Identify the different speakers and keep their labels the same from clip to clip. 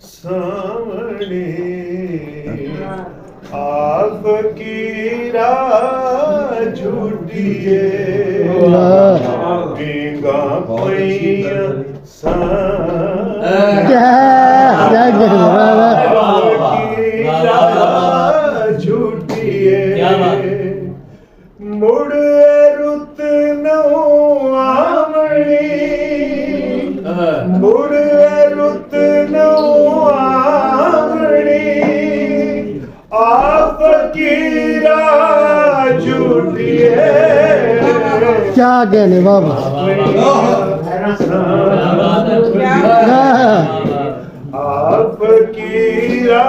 Speaker 1: सामने आपकीरा झूठिए पींगा पैया झूठिए मुड़ रुत नो आवणी मुड़ रुत नो आवणी आपकीरा झूठिए
Speaker 2: क्या कहने बाबा
Speaker 1: आपकीरा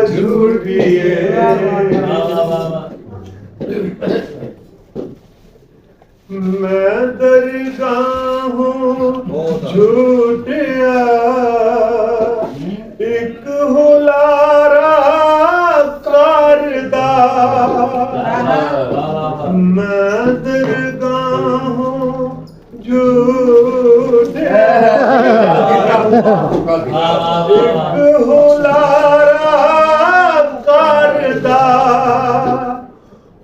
Speaker 1: झूठिए मैं दरगाहों झूठिया एक हुलारा करदा मैं दरगाहों झूठिया एक हुलारा करदा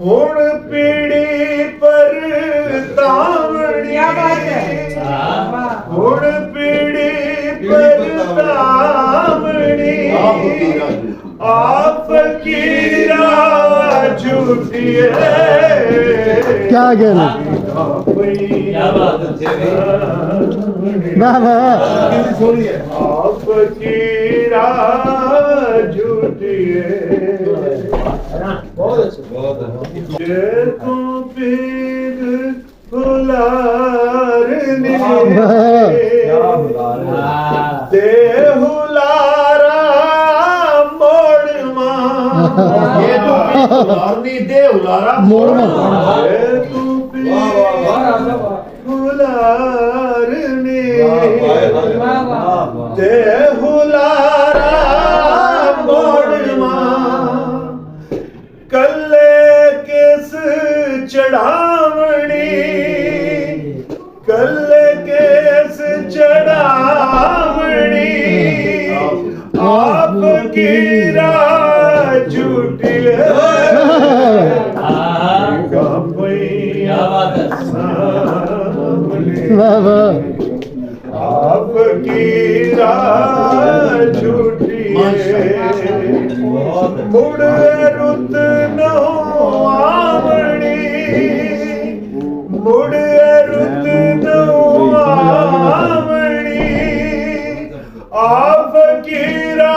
Speaker 1: हुण पीड़ी पर तावड़ी हुण पीड़ी पर तावड़ी आपकीरा झूठिए
Speaker 2: क्या कहने बाबा
Speaker 1: आपकीरा झूठिए जे तू पीर हुलार दे हुलारा मोड़मा ये तू हुलारनी दे हुलारा
Speaker 2: मोड़मा
Speaker 1: तू पीर हुलारनी दे हुलारा मोड़मा कल्ले किस चढ़ावणी कल्ले किस चढ़ावणी आपकीरा झूठिए
Speaker 2: बाबा
Speaker 1: आपकीरा झूठिए मुड़ रुत नो आवणी मुड़ रुत नो आवणी आपकीरा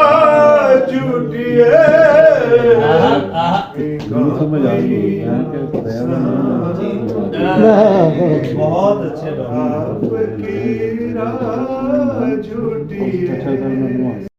Speaker 1: झूठिए
Speaker 3: समझ आ गई
Speaker 1: बहुत अच्छे आपकीरा झूठिए